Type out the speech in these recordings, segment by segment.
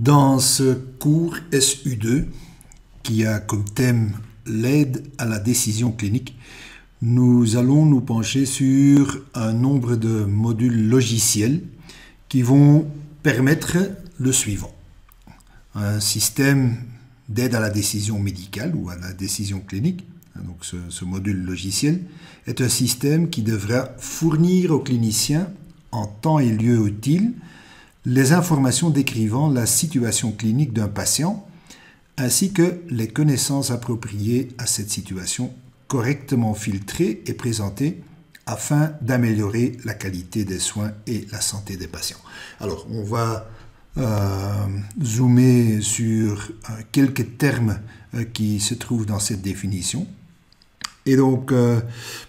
Dans ce cours SU2, qui a comme thème l'aide à la décision clinique, nous allons nous pencher sur un nombre de modules logiciels qui vont permettre le suivant. Un système d'aide à la décision médicale ou à la décision clinique, donc ce module logiciel, est un système qui devra fournir aux cliniciens, en temps et lieu utile, les informations décrivant la situation clinique d'un patient, ainsi que les connaissances appropriées à cette situation, correctement filtrées et présentées afin d'améliorer la qualité des soins et la santé des patients. Alors, on va zoomer sur quelques termes qui se trouvent dans cette définition. Et donc,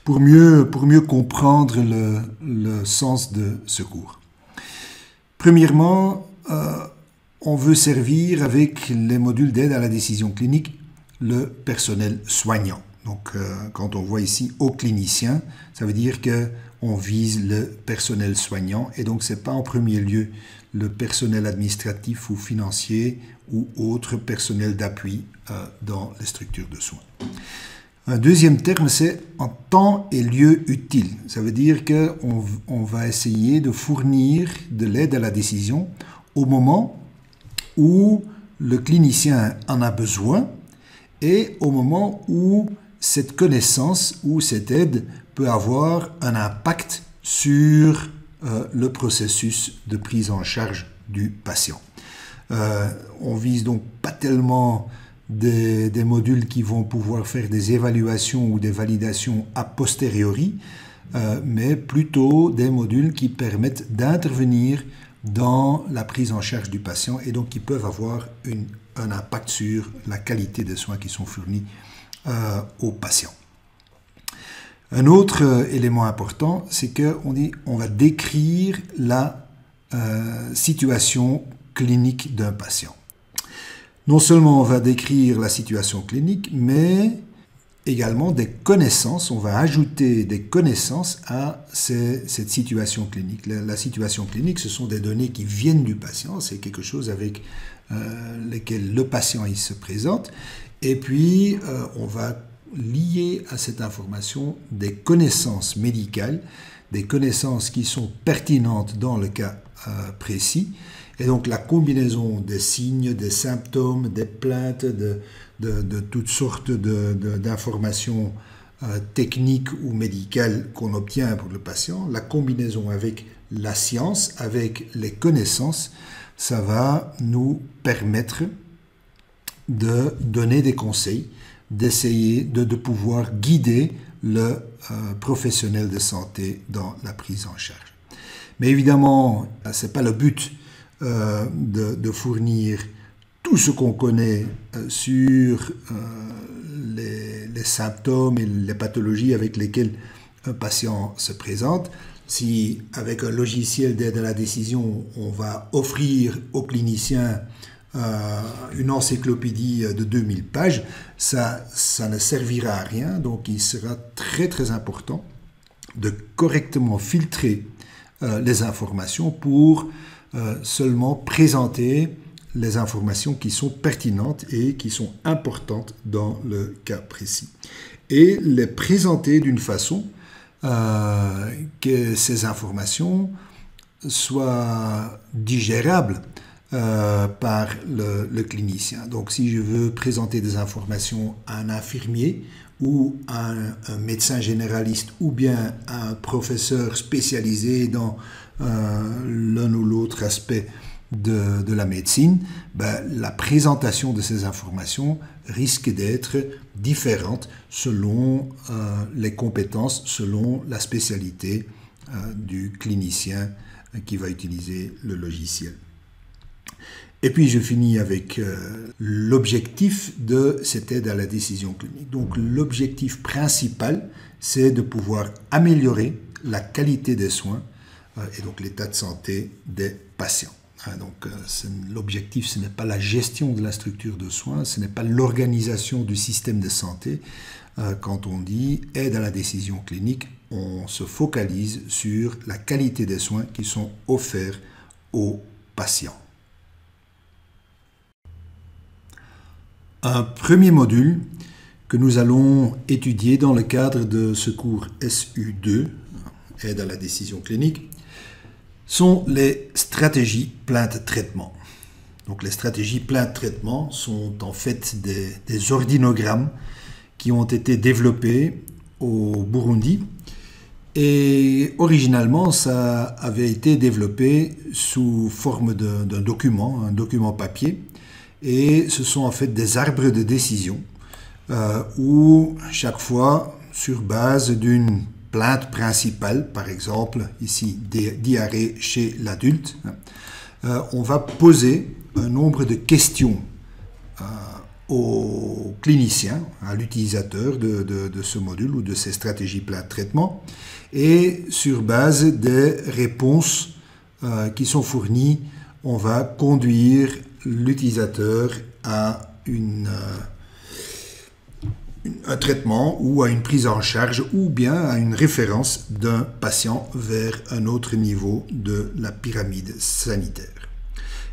pour mieux comprendre le sens de ce cours. Premièrement, on veut servir avec les modules d'aide à la décision clinique le personnel soignant. Donc, quand on voit ici « aux cliniciens », ça veut dire qu'on vise le personnel soignant et donc ce n'est pas en premier lieu le personnel administratif ou financier ou autre personnel d'appui dans les structures de soins. Un deuxième terme, c'est en temps et lieu utile. Ça veut dire qu'on va essayer de fournir de l'aide à la décision au moment où le clinicien en a besoin et au moment où cette connaissance ou cette aide peut avoir un impact sur le processus de prise en charge du patient. On vise donc pas tellement des modules qui vont pouvoir faire des évaluations ou des validations a posteriori, mais plutôt des modules qui permettent d'intervenir dans la prise en charge du patient et donc qui peuvent avoir un impact sur la qualité des soins qui sont fournis aux patients. Un autre élément important, c'est qu'on va décrire la situation clinique d'un patient. Non seulement on va décrire la situation clinique, mais également des connaissances. On va ajouter des connaissances à cette situation clinique. La situation clinique, ce sont des données qui viennent du patient. C'est quelque chose avec lequel le patient il se présente. Et puis, on va lier à cette information des connaissances médicales, des connaissances qui sont pertinentes dans le cas précis. Et donc la combinaison des signes, des symptômes, des plaintes, de toutes sortes d'informations techniques ou médicales qu'on obtient pour le patient, la combinaison avec la science, avec les connaissances, ça va nous permettre de donner des conseils, d'essayer de pouvoir guider le professionnel de santé dans la prise en charge. Mais évidemment, ce n'est pas le but de fournir tout ce qu'on connaît sur les symptômes et les pathologies avec lesquelles un patient se présente. Si avec un logiciel d'aide à la décision, on va offrir aux cliniciens une encyclopédie de 2000 pages, ça ne servira à rien. Donc il sera très très important de correctement filtrer les informations pour seulement présenter les informations qui sont pertinentes et qui sont importantes dans le cas précis. Et les présenter d'une façon que ces informations soient digérables par le clinicien. Donc si je veux présenter des informations à un infirmier ou à un médecin généraliste ou bien à un professeur spécialisé dans l'un ou l'autre aspect de la médecine, la présentation de ces informations risque d'être différente selon les compétences, selon la spécialité du clinicien qui va utiliser le logiciel. Et puis je finis avec l'objectif de cette aide à la décision clinique. Donc l'objectif principal, c'est de pouvoir améliorer la qualité des soins et donc l'état de santé des patients. Donc l'objectif, ce n'est pas la gestion de la structure de soins, ce n'est pas l'organisation du système de santé. Quand on dit aide à la décision clinique, on se focalise sur la qualité des soins qui sont offerts aux patients. Un premier module que nous allons étudier dans le cadre de ce cours SU2, aide à la décision clinique, sont les stratégies plainte-traitement. Donc les stratégies plainte-traitement sont en fait des ordinogrammes qui ont été développés au Burundi. Et originalement, ça avait été développé sous forme d'un document, un document papier. Et ce sont en fait des arbres de décision où chaque fois, sur base d'une plainte principale, par exemple, ici, diarrhée chez l'adulte, on va poser un nombre de questions au clinicien, à l'utilisateur de ce module ou de ces stratégies plainte-traitement, et sur base des réponses qui sont fournies, on va conduire l'utilisateur à un traitement ou à une prise en charge ou bien à une référence d'un patient vers un autre niveau de la pyramide sanitaire.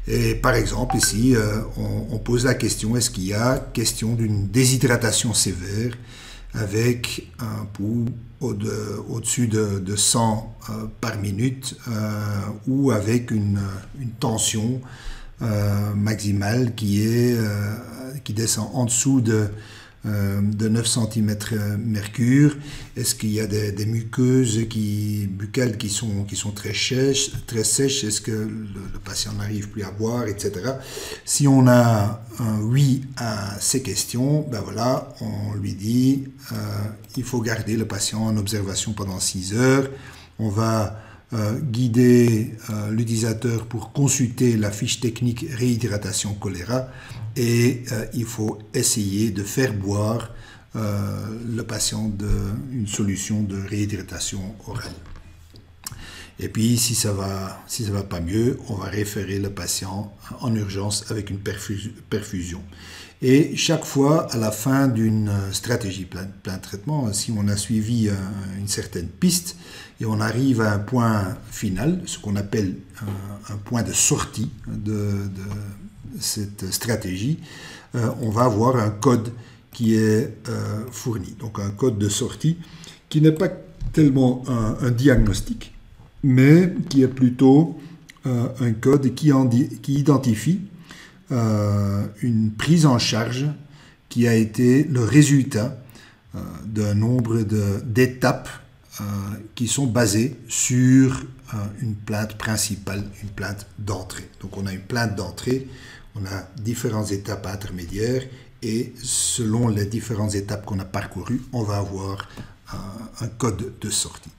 Et par exemple, ici, on pose la question, est-ce qu'il y a question d'une déshydratation sévère avec un pouls au-dessus de 100 par minute ou avec une tension maximale qui descend en dessous de 9 cm mercure. Est-ce qu'il y a des muqueuses buccales qui sont très sèches? Est-ce que le patient n'arrive plus à boire, etc. Si on a un oui à ces questions, ben voilà, on lui dit il faut garder le patient en observation pendant 6 heures. On va guider l'utilisateur pour consulter la fiche technique réhydratation choléra et il faut essayer de faire boire le patient une solution de réhydratation orale. Et puis si ça va pas mieux, on va référer le patient en urgence avec une perfusion. Et chaque fois, à la fin d'une stratégie plainte-traitement, si on a suivi une certaine piste et on arrive à un point final, ce qu'on appelle un point de sortie de cette stratégie, on va avoir un code qui est fourni. Donc un code de sortie qui n'est pas tellement un diagnostic, mais qui est plutôt un code qui identifie une prise en charge qui a été le résultat d'un nombre d'étapes qui sont basées sur une plainte principale, une plainte d'entrée. Donc on a une plainte d'entrée, on a différentes étapes intermédiaires et selon les différentes étapes qu'on a parcourues, on va avoir un code de sortie.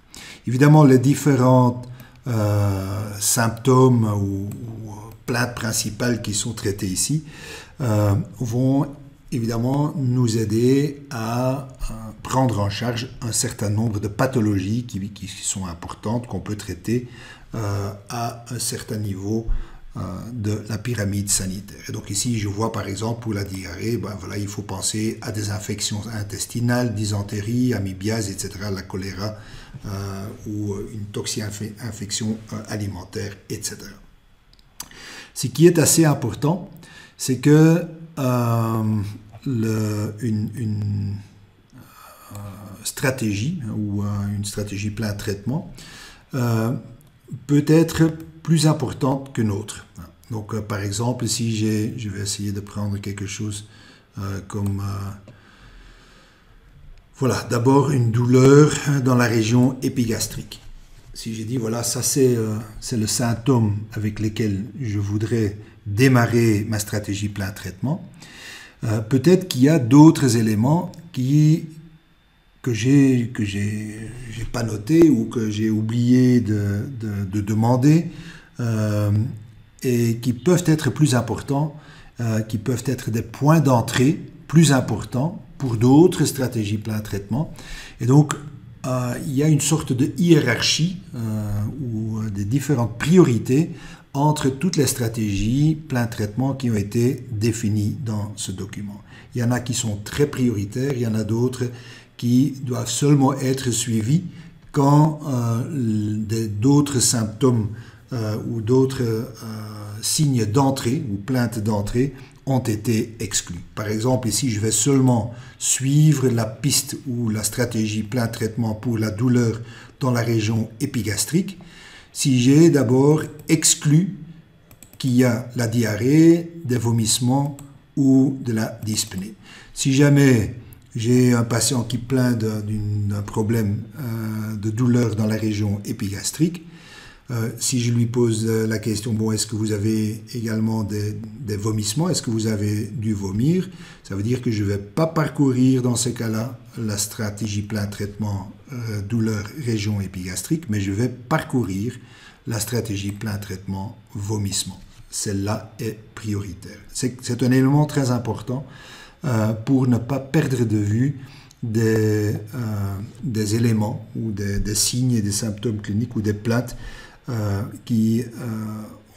Évidemment, les différents symptômes ou plaintes principales qui sont traitées ici vont évidemment nous aider à prendre en charge un certain nombre de pathologies qui sont importantes, qu'on peut traiter à un certain niveau de la pyramide sanitaire. Et donc ici, je vois par exemple pour la diarrhée, ben voilà, il faut penser à des infections intestinales, dysenterie, amibiase, etc., la choléra ou une toxi-infection alimentaire, etc. Ce qui est assez important, c'est que une stratégie ou une stratégie plainte-traitement peut être plus importante qu'une autre. Donc, par exemple, si je vais essayer de prendre quelque chose comme... voilà, d'abord une douleur dans la région épigastrique. Si j'ai dit, voilà, ça c'est le symptôme avec lequel je voudrais démarrer ma stratégie plainte-traitement, peut-être qu'il y a d'autres éléments que j'ai pas noté ou que j'ai oublié de demander et qui peuvent être plus importants, qui peuvent être des points d'entrée plus importants pour d'autres stratégies plainte-traitement. Et donc, il y a une sorte de hiérarchie ou des différentes priorités entre toutes les stratégies plainte-traitement qui ont été définies dans ce document. Il y en a qui sont très prioritaires, il y en a d'autres qui doivent seulement être suivis quand d'autres symptômes ou d'autres signes d'entrée ou plaintes d'entrée ont été exclus. Par exemple, ici, je vais seulement suivre la piste ou la stratégie plein traitement pour la douleur dans la région épigastrique si j'ai d'abord exclu qu'il y a la diarrhée, des vomissements ou de la dyspnée. Si jamais j'ai un patient qui plaint d'un problème de douleur dans la région épigastrique, si je lui pose la question, bon, est-ce que vous avez également des vomissements, est-ce que vous avez dû vomir, ça veut dire que je ne vais pas parcourir dans ce cas-là la stratégie plein traitement douleur région épigastrique, mais je vais parcourir la stratégie plein traitement vomissement. Celle-là est prioritaire. C'est un élément très important pour ne pas perdre de vue des éléments ou des signes et des symptômes cliniques ou des plaintes qui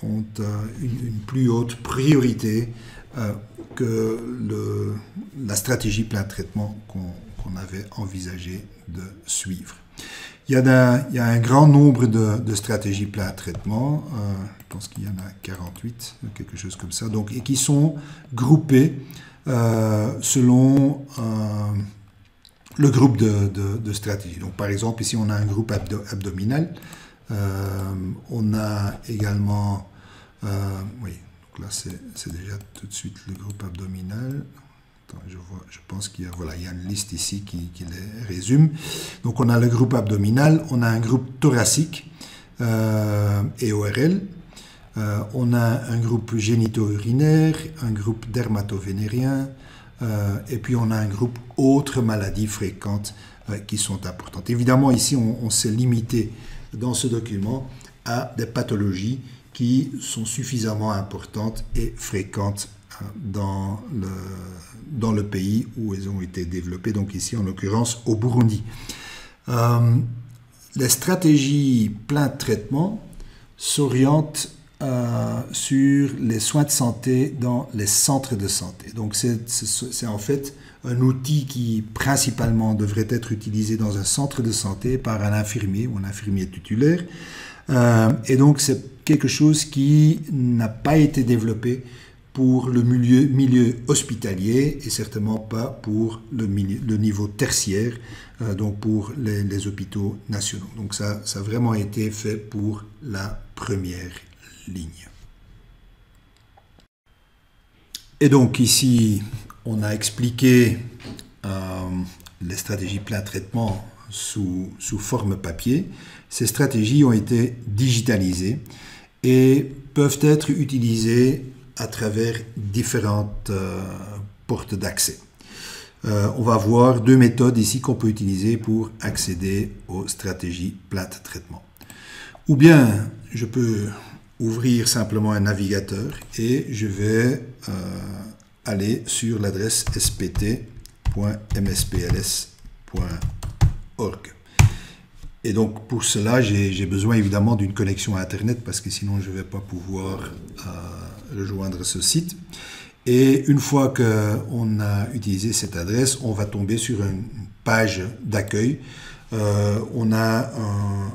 ont une plus haute priorité que la stratégie plein traitement qu'on avait envisagé de suivre. Il y a un grand nombre de stratégies plein traitement, je pense qu'il y en a 48, quelque chose comme ça, donc, et qui sont groupées selon le groupe de stratégies. Donc, par exemple, ici, on a un groupe abdominal. On a également, oui, donc là c'est déjà tout de suite le groupe abdominal. Attends, je pense qu'il y a, voilà, il y a une liste ici qui les résume. Donc on a le groupe abdominal, on a un groupe thoracique et ORL, on a un groupe génito-urinaire, un groupe dermatovénérien, et puis on a un groupe autres maladies fréquentes qui sont importantes. Évidemment, ici, on s'est limité dans ce document à des pathologies qui sont suffisamment importantes et fréquentes dans le pays où elles ont été développées, donc ici en l'occurrence au Burundi. Les stratégies plein traitement s'orientent sur les soins de santé dans les centres de santé. Donc c'est en fait un outil qui principalement devrait être utilisé dans un centre de santé par un infirmier ou un infirmier titulaire. Et donc c'est quelque chose qui n'a pas été développé pour le milieu hospitalier et certainement pas pour le niveau tertiaire, donc pour les hôpitaux nationaux. Donc ça a vraiment été fait pour la première ligne. Et donc ici, on a expliqué les stratégies plein traitement sous forme papier. Ces stratégies ont été digitalisées et peuvent être utilisées à travers différentes portes d'accès. On va voir deux méthodes ici qu'on peut utiliser pour accéder aux stratégies plein traitement. Ou bien, je peux ouvrir simplement un navigateur et je vais aller sur l'adresse spt.mspls.org. Et donc pour cela, j'ai besoin évidemment d'une connexion à Internet parce que sinon je ne vais pas pouvoir rejoindre ce site. Et une fois qu'on a utilisé cette adresse, on va tomber sur une page d'accueil. On a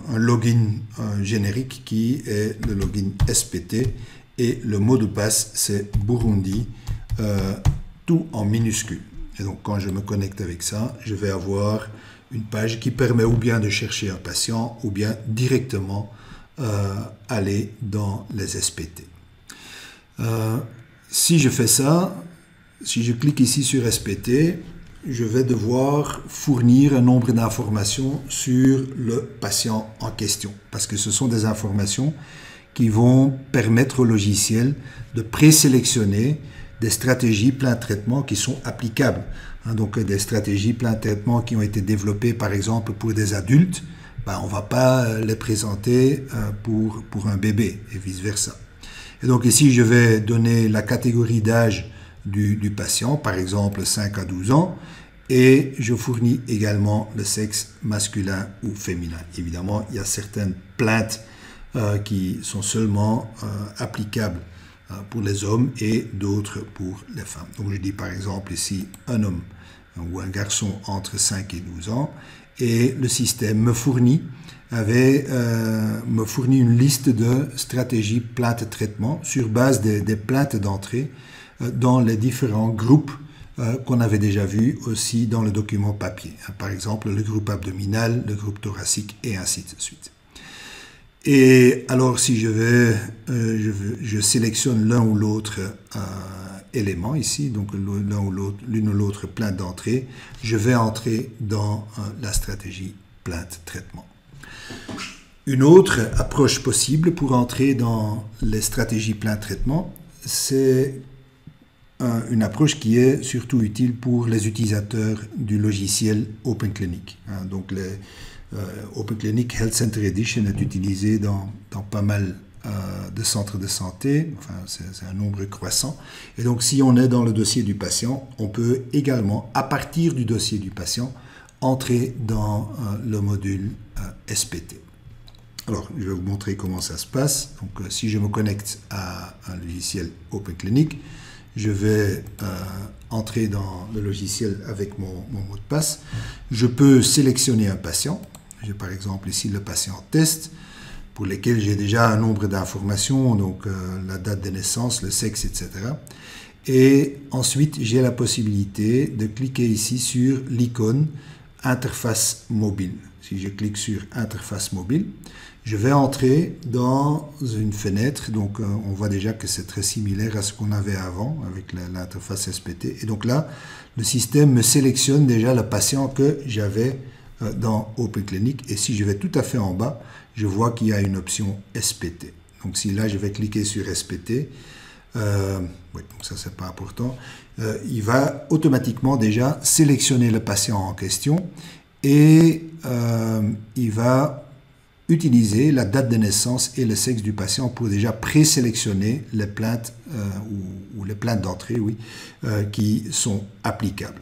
un login générique qui est le login SPT et le mot de passe c'est Burundi, tout en minuscule. Et donc quand je me connecte avec ça, je vais avoir une page qui permet ou bien de chercher un patient ou bien directement aller dans les SPT. Si je fais ça, si je clique ici sur SPT, je vais devoir fournir un nombre d'informations sur le patient en question, parce que ce sont des informations qui vont permettre au logiciel de présélectionner des stratégies plein traitement qui sont applicables. Donc des stratégies plein traitement qui ont été développées par exemple pour des adultes, on ne va pas les présenter pour un bébé et vice-versa. Et donc ici, je vais donner la catégorie d'âge du patient, par exemple 5 à 12 ans, et je fournis également le sexe masculin ou féminin. Évidemment, il y a certaines plaintes qui sont seulement applicables pour les hommes et d'autres pour les femmes. Donc je dis par exemple ici un homme ou un garçon entre 5 et 12 ans, et le système me fournit une liste de stratégies plaintes traitement sur base des plaintes d'entrée dans les différents groupes qu'on avait déjà vus aussi dans le document papier. Par exemple, le groupe abdominal, le groupe thoracique et ainsi de suite. Et alors, si je sélectionne l'un ou l'autre élément ici, donc l'une ou l'autre plainte d'entrée, je vais entrer dans la stratégie plainte-traitement. Une autre approche possible pour entrer dans les stratégies plainte-traitement, c'est une approche qui est surtout utile pour les utilisateurs du logiciel OpenClinic. Donc, OpenClinic Health Center Edition est utilisé dans pas mal de centres de santé, enfin c'est un nombre croissant. Et donc si on est dans le dossier du patient, on peut également, à partir du dossier du patient, entrer dans le module SPT. Alors je vais vous montrer comment ça se passe. Donc si je me connecte à un logiciel OpenClinic, je vais entrer dans le logiciel avec mon mot de passe. Je peux sélectionner un patient. J'ai par exemple ici le patient test, pour lesquels j'ai déjà un nombre d'informations, donc la date de naissance, le sexe, etc. Et ensuite, j'ai la possibilité de cliquer ici sur l'icône interface mobile. Si je clique sur interface mobile, je vais entrer dans une fenêtre. Donc, on voit déjà que c'est très similaire à ce qu'on avait avant avec l'interface SPT. Et donc là, le système me sélectionne déjà le patient que j'avais dans OpenClinic. Et si je vais tout à fait en bas, je vois qu'il y a une option SPT. Donc, si là, je vais cliquer sur SPT, oui, donc ça, c'est pas important, il va automatiquement déjà sélectionner le patient en question et il va utiliser la date de naissance et le sexe du patient pour déjà présélectionner les plaintes ou les plaintes d'entrée, oui, qui sont applicables.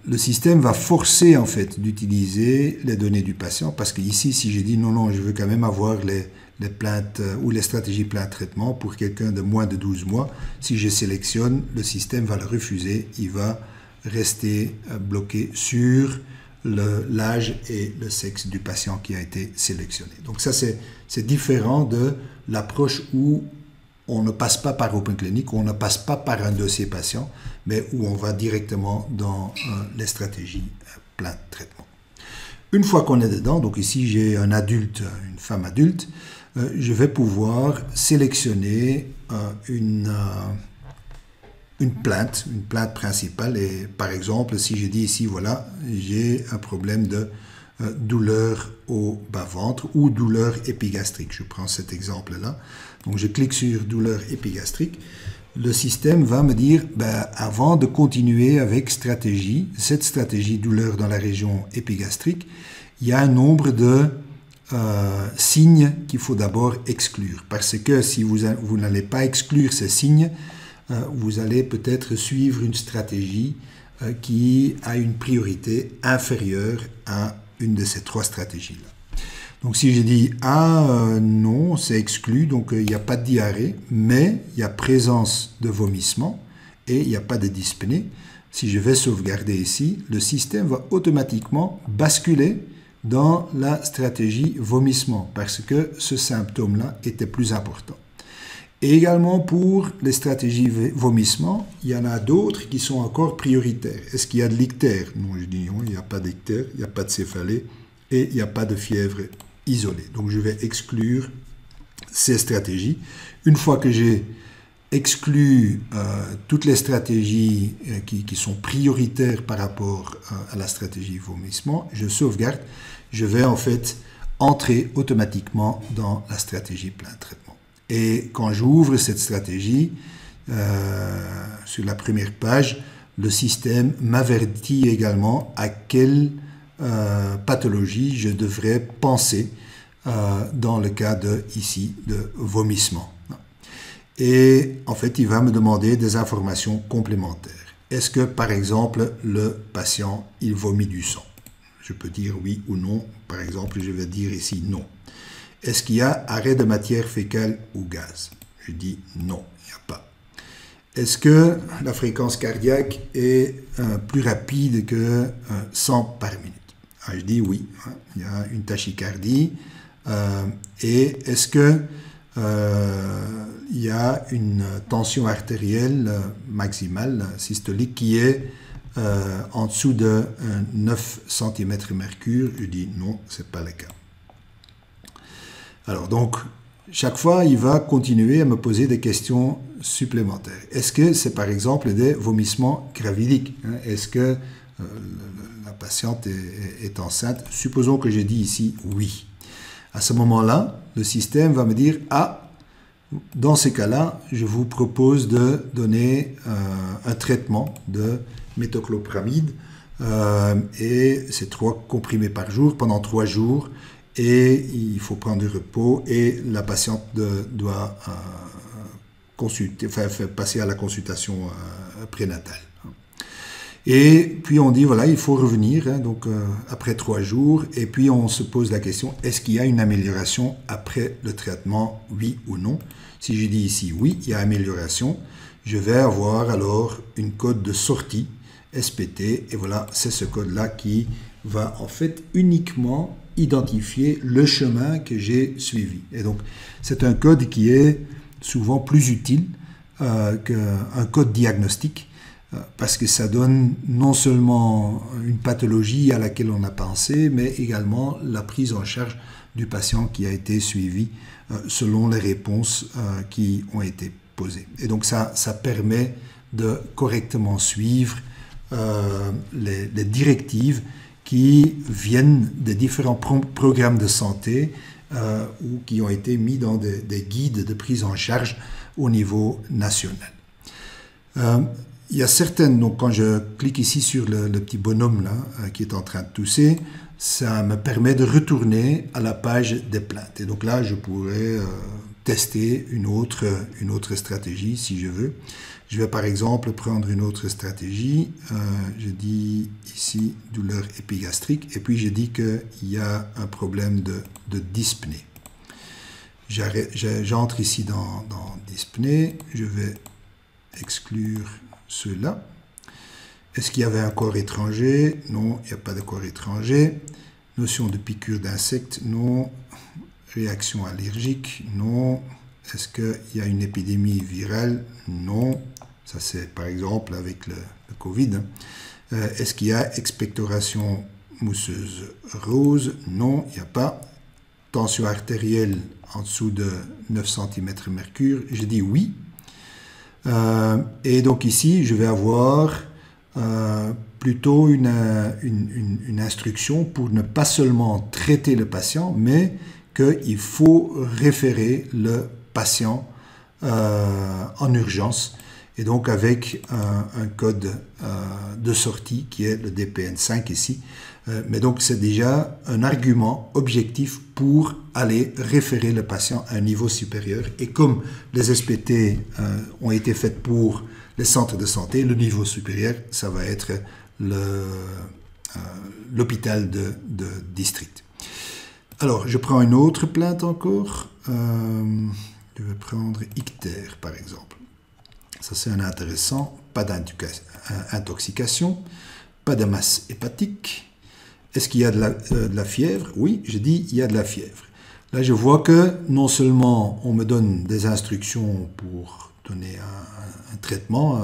Le système va forcer en fait d'utiliser les données du patient parce qu'ici, si j'ai dit non, je veux quand même avoir les plaintes ou les stratégies plainte-traitement pour quelqu'un de moins de 12 mois, si je sélectionne, le système va le refuser, il va rester bloqué sur l'âge et le sexe du patient qui a été sélectionné. Donc ça, c'est différent de l'approche où on ne passe pas par OpenClinic, on ne passe pas par un dossier patient, mais où on va directement dans les stratégies plainte-traitement. Une fois qu'on est dedans, donc ici j'ai un adulte, une femme adulte, je vais pouvoir sélectionner une plainte principale. Et par exemple, si je dis ici, voilà, j'ai un problème de douleur au bas-ventre ou douleur épigastrique. Je prends cet exemple-là. Donc, je clique sur douleur épigastrique. Le système va me dire, avant de continuer avec cette stratégie douleur dans la région épigastrique, il y a un nombre de signes qu'il faut d'abord exclure. Parce que si vous n'allez pas exclure ces signes, vous allez peut-être suivre une stratégie qui a une priorité inférieure à une de ces trois stratégies-là. Donc si je dis non, c'est exclu, donc il n'y a pas de diarrhée, mais il y a présence de vomissement et il n'y a pas de dyspnée. Si je vais sauvegarder ici, le système va automatiquement basculer dans la stratégie vomissement parce que ce symptôme-là était plus important. Et également pour les stratégies vomissement, il y en a d'autres qui sont encore prioritaires. Est-ce qu'il y a de l'ictère? Non, je dis non, il n'y a pas d'ictère, il n'y a pas de céphalée et il n'y a pas de fièvre isolée. Donc je vais exclure ces stratégies. Une fois que j'ai exclu toutes les stratégies qui sont prioritaires par rapport à la stratégie vomissement, je sauvegarde. Je vais en fait entrer automatiquement dans la stratégie plainte-traitement. Et quand j'ouvre cette stratégie, sur la première page, le système m'avertit également à quelle pathologie je devrais penser dans le cas de vomissement. Et en fait, il va me demander des informations complémentaires. Est-ce que, par exemple, le patient, il vomit du sang? Je peux dire oui ou non. Par exemple, je vais dire ici non. Est-ce qu'il y a arrêt de matière fécale ou gaz? Je dis non, il n'y a pas. Est-ce que la fréquence cardiaque est plus rapide que 100 par minute? Je dis oui, il y a une tachycardie. Et est-ce que il y a une tension artérielle maximale systolique qui est en dessous de 9 cm/mercure. Je dis non, ce n'est pas le cas. Alors donc, chaque fois, il va continuer à me poser des questions supplémentaires. Est-ce que c'est par exemple des vomissements gravidiques? Est-ce que la patiente est enceinte? Supposons que j'ai dit ici oui. À ce moment-là, le système va me dire « Ah, dans ces cas-là, je vous propose de donner un traitement de méthoclopramide et c'est 3 comprimés par jour pendant 3 jours et il faut prendre du repos et la patiente doit passer à la consultation prénatale. » Et puis on dit, voilà, il faut revenir, donc après 3 jours, et puis on se pose la question, est-ce qu'il y a une amélioration après le traitement, oui ou non? Si je dis ici, oui, il y a amélioration, je vais avoir alors une code de sortie, SPT, et voilà, c'est ce code-là qui va en fait uniquement identifier le chemin que j'ai suivi. Et donc, c'est un code qui est souvent plus utile qu'un code diagnostique, parce que ça donne non seulement une pathologie à laquelle on a pensé, mais également la prise en charge du patient qui a été suivi selon les réponses qui ont été posées. Et donc ça permet de correctement suivre les directives qui viennent des différents programmes de santé ou qui ont été mis dans des guides de prise en charge au niveau national. Il y a certaines, donc quand je clique ici sur le petit bonhomme là, qui est en train de tousser, ça me permet de retourner à la page des plaintes. Et donc là, je pourrais tester une autre stratégie si je veux. Je vais par exemple prendre une autre stratégie. Je dis ici douleur épigastrique et puis je dis qu'il y a un problème de dyspnée. J'entre ici dans dyspnée, je vais exclure ceux-là. Est-ce qu'il y avait un corps étranger? Non, il n'y a pas de corps étranger. Notion de piqûre d'insectes? Non. Réaction allergique? Non. Est-ce qu'il y a une épidémie virale? Non. Ça, c'est par exemple avec le Covid. Est-ce qu'il y a expectoration mousseuse rose? Non, il n'y a pas. Tension artérielle en dessous de 9 cm/mercure? Je dis oui. Et donc ici, je vais avoir plutôt une instruction pour ne pas seulement traiter le patient, mais qu'il faut référer le patient en urgence, et donc avec un code de sortie qui est le DPN5 ici. Mais donc c'est déjà un argument objectif pour aller référer le patient à un niveau supérieur. Et comme les SPT ont été faites pour les centres de santé, le niveau supérieur, ça va être l'hôpital de district. Alors, je prends une autre plainte encore. Je vais prendre ictère, par exemple. Ça, c'est un intéressant. Pas d'intoxication, pas de masse hépatique. Est-ce qu'il y a de la fièvre? Oui, je dis il y a de la fièvre. Là, je vois que non seulement on me donne des instructions pour donner un traitement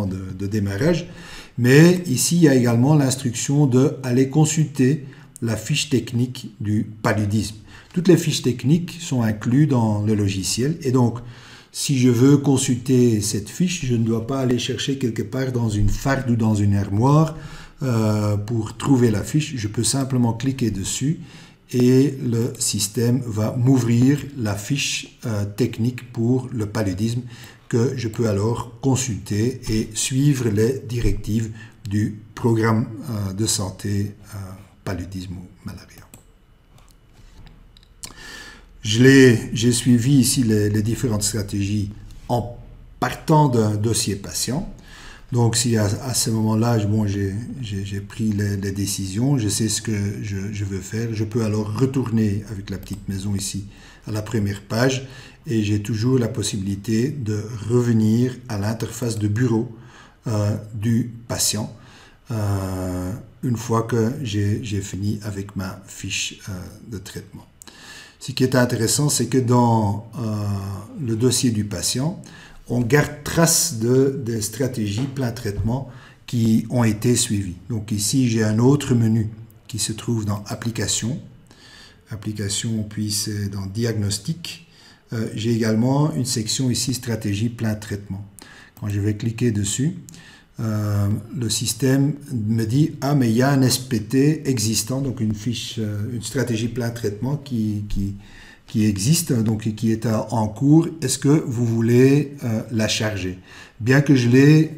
de démarrage, mais ici, il y a également l'instruction d'aller consulter la fiche technique du paludisme. Toutes les fiches techniques sont incluses dans le logiciel et donc, si je veux consulter cette fiche, je ne dois pas aller chercher quelque part dans une farde ou dans une armoire pour trouver la fiche. Je peux simplement cliquer dessus et le système va m'ouvrir la fiche technique pour le paludisme que je peux alors consulter et suivre les directives du programme de santé paludisme ou malaria. J'ai suivi ici les différentes stratégies en partant d'un dossier patient. Donc si à ce moment-là, bon, j'ai pris les décisions, je sais ce que je veux faire, je peux alors retourner avec la petite maison ici à la première page et j'ai toujours la possibilité de revenir à l'interface de bureau du patient une fois que j'ai fini avec ma fiche de traitement. Ce qui est intéressant, c'est que dans le dossier du patient, on garde trace des stratégies plein traitement qui ont été suivies. Donc ici, j'ai un autre menu qui se trouve dans Applications. Applications, puis c'est dans Diagnostic. J'ai également une section ici, Stratégie plein traitement. Quand je vais cliquer dessus, le système me dit « Ah, mais il y a un SPT existant, donc une fiche, une stratégie plein traitement qui existe, donc qui est en cours. Est-ce que vous voulez la charger ?» Bien que je l'ai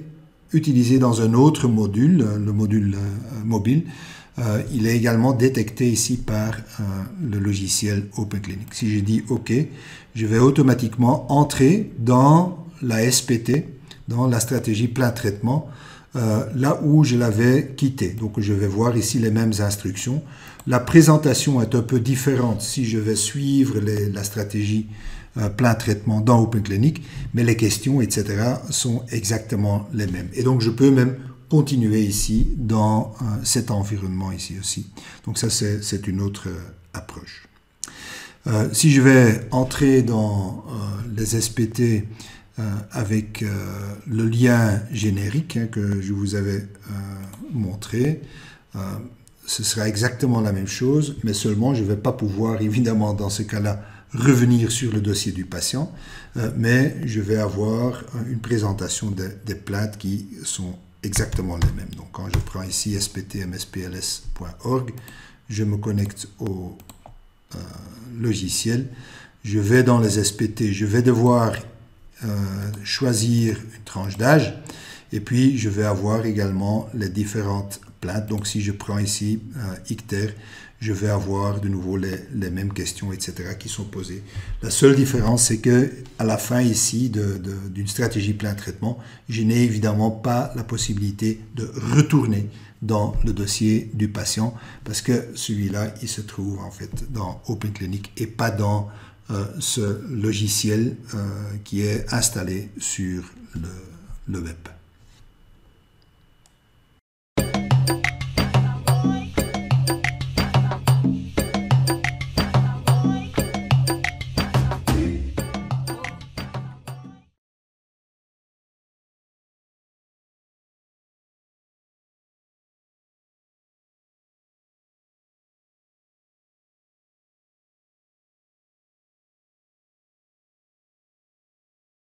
utilisé dans un autre module, le module mobile, il est également détecté ici par le logiciel OpenClinic. Si je dis OK, je vais automatiquement entrer dans la SPT, dans la stratégie plein traitement, là où je l'avais quitté. Donc je vais voir ici les mêmes instructions. La présentation est un peu différente si je vais suivre la stratégie plein traitement dans OpenClinic, mais les questions, etc. sont exactement les mêmes. Et donc je peux même continuer ici dans cet environnement ici aussi. Donc ça c'est une autre approche. Si je vais entrer dans les SPT avec le lien générique que je vous avais montré, ce sera exactement la même chose, mais seulement je ne vais pas pouvoir évidemment dans ce cas-là revenir sur le dossier du patient, mais je vais avoir une présentation des plaintes qui sont exactement les mêmes. Donc quand je prends ici spt-mspls.org, je me connecte au logiciel, je vais dans les SPT, je vais devoir choisir une tranche d'âge et puis je vais avoir également les différentes plaintes. Donc si je prends ici ICTER, je vais avoir de nouveau les mêmes questions, etc. qui sont posées. La seule différence, c'est que à la fin ici d'une stratégie plein traitement, je n'ai évidemment pas la possibilité de retourner dans le dossier du patient parce que celui-là, il se trouve en fait dans OpenClinic et pas dans ce logiciel qui est installé sur le web.